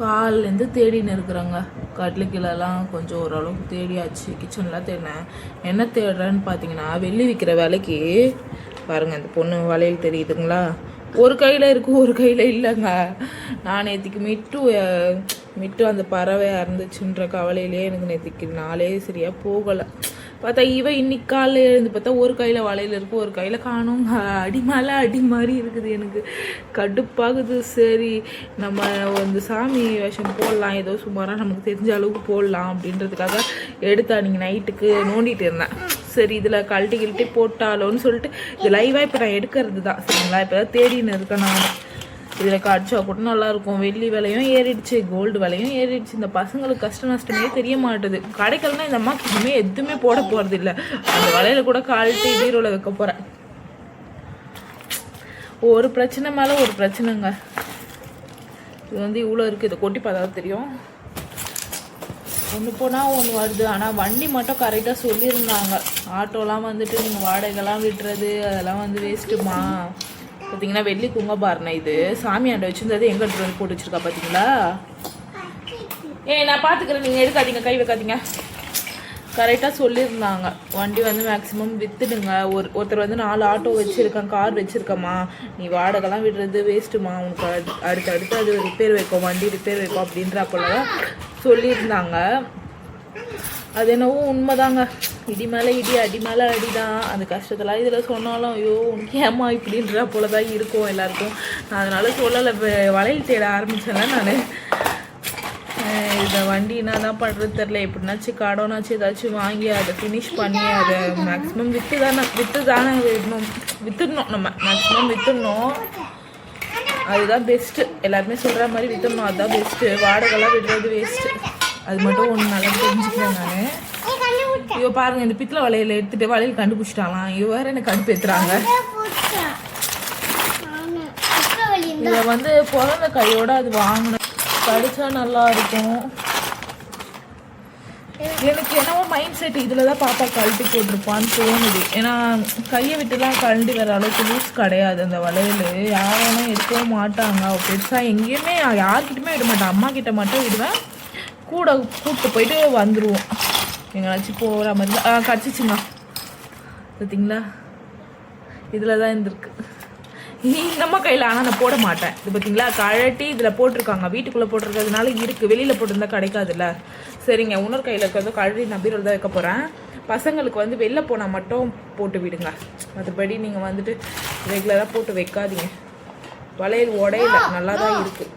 கால்லேருந்து தேடின்னு இருக்கிறேங்க. கட்டில் கீழெல்லாம் கொஞ்சம் ஓரளவுக்கு தேடியாச்சு. கிச்சன்லாம் தேடினேன். என்ன தேடுறேன்னு பார்த்தீங்கன்னா, வெள்ளி விற்கிற வேலைக்கு பாருங்கள், இந்த பொண்ணு வளையல் தெரியுதுங்களா, ஒரு கையில் இருக்குது ஒரு கையில் இல்லைங்க. நான் நேற்றுக்கு மிட்டு அந்த பறவை இறந்துச்சுன்ற கவலையிலே எனக்கு நேற்றுக்கு நாளே சரியாக போகலை. பார்த்தா இன்னைக்கு காலையில் எழுந்து பார்த்தா ஒரு கையில் வளையல் இருக்குது, ஒரு கையில் காணுங்க. அடி மேலே அடி மாதிரி இருக்குது, எனக்கு கடுப்பாகுது. சரி, நம்ம வந்து சாமி வேஷம் போடலாம், ஏதோ சுமாராக நமக்கு தெரிஞ்ச அளவுக்கு போடலாம் அப்படின்றதுக்காக எடுத்தா நீங்கள் நைட்டுக்கு நோண்டிட்டு இருந்தேன். சரி, இதில் கழட்டி போட்டாலோன்னு சொல்லிட்டு இது லைவாக இப்போ நான் எடுக்கிறது தான். சரிங்களா, இப்போ தான் தேடின்னு இருக்கேன் நான். இதில் காய்ச்சா கூட நல்லாயிருக்கும். வெள்ளி விலையும் ஏறிடுச்சு, கோல்டு விலையும் ஏறிடுச்சு. இந்த பசங்களுக்கு கஷ்ட நஷ்டமே தெரிய மாட்டுது. கடைக்கல்னா இந்த அம்மாக்கு இன்னுமே எதுவுமே போட போகிறது இல்லை. அந்த வலையில கூட கால்ட்டு பீரோவில் வைக்க போகிறேன். ஒரு பிரச்சனை மேலே ஒரு பிரச்சனைங்க. இது வந்து இவ்வளோ இருக்குது. இதை கொட்டி பார்த்தா தெரியும். ஒன்று போனால் ஒன்று வருது. ஆனால் வண்டி மட்டும் கரெக்டாக சொல்லியிருந்தாங்க. ஆட்டோலாம் வந்துட்டு நீங்கள் வாடகைலாம் விட்டுறது அதெல்லாம் வந்து வேஸ்ட்டுமா. பார்த்தீங்கன்னா வெள்ளி குங்கபாரணை இது சாமி ஆண்டை வச்சுருந்தது எங்கே எடுத்து வந்து போட்டு வச்சுருக்கா பார்த்தீங்களா. நான் பார்த்துக்கிறேன், நீங்கள் எடுக்காதீங்க, கை வைக்காதீங்க. கரெக்டாக சொல்லியிருந்தாங்க. வண்டி வந்து மேக்ஸிமம் விற்றுடுங்க. ஒருத்தர் வந்து 4 ஆட்டோ வச்சுருக்கேன், கார் வச்சுருக்கம்மா, நீ வாடகைலாம் விடுறது வேஸ்ட்டுமா, உனக்கு அடுத்தடுத்து அது ரிப்பேர் வைக்கும், வண்டி ரிப்பேர் வைக்கும் அப்படின்ற அப்போல தான் சொல்லியிருந்தாங்க. அது என்னவோ உண்மைதாங்க. இடி மேலே இடி, அடி மேலே அடி தான். அந்த கஷ்டத்தெல்லாம் இதில் சொன்னாலும் ஐயோ உனக்கு ஏமா இப்படின்ற போல தான் இருக்கும் எல்லாருக்கும். நான் அதனால் சொல்லலை. வளையல் தேட ஆரம்பித்தேன்ல நான். இந்த வண்டி என்ன தான் பண்ணுறது தெரில. எப்படின்னாச்சும் கடனாச்சும் ஏதாச்சும் வாங்கி அதை ஃபினிஷ் பண்ணி அதை மேக்ஸிமம் விற்று தானே விற்றுடணும். நம்ம மேக்ஸிமம் விற்றுடணும். அதுதான் பெஸ்ட்டு. எல்லாருமே சொல்கிற மாதிரி விற்றுடணும், அதுதான் பெஸ்ட்டு. வாடகைலாம் விடுறது வேஸ்ட்டு. அது மட்டும் ஒன்று நல்லா தெரிஞ்சுக்கிறேன் நான். இவ பாருங்க, இந்த பித்தளை வளையல் எடுத்துட்டு வளையல் கண்டுபிடிச்சிட்டாலாம். இவ வேற எனக்கு கடுப்பு ஏத்துறாங்க. இதை வந்து பிறந்த கையோட அது வாங்கணும், படிச்சா நல்லா இருக்கும். எனக்கு என்னவோ மைண்ட் செட் இதில் தான் பாப்பா கழட்டி போட்டிருப்பான்னு தோணுது. ஏன்னா கையை விட்டுலாம் கழட்டி வர அளவுக்கு லூஸ் கிடையாது அந்த வளையல். யாரும் எடுக்கவும் மாட்டாங்க. பெருசாக எங்கேயுமே யார்கிட்டயுமே விட மாட்டேன். அம்மா கிட்ட மட்டும் விடுவேன். கூட கூப்பிட்டு போயிட்டு வந்துடுவோம் எங்கேனாச்சும் போகிற மாதிரி தான். கிடச்சிச்சுங்க பார்த்தீங்களா, இதில் தான் இருந்திருக்கு. நம்ம கையில் ஆனால் நான் போட மாட்டேன். இது பார்த்தீங்களா, கழட்டி இதில் போட்டிருக்காங்க. வீட்டுக்குள்ளே போட்டிருக்கிறதுனால இருக்குது, வெளியில் போட்டிருந்தா கிடைக்காதுல்ல. சரிங்க, இன்னொரு கையில் இருக்கிறத கழட்டி நான் பீரோவில் தான் வைக்க போகிறேன். பசங்களுக்கு வந்து வெளில போனால் மட்டும் போட்டு விடுங்க. மற்றபடி நீங்கள் வந்துட்டு ரெகுலராக போட்டு வைக்காதீங்க. வளையல் உடையில நல்லா தான் இருக்குது.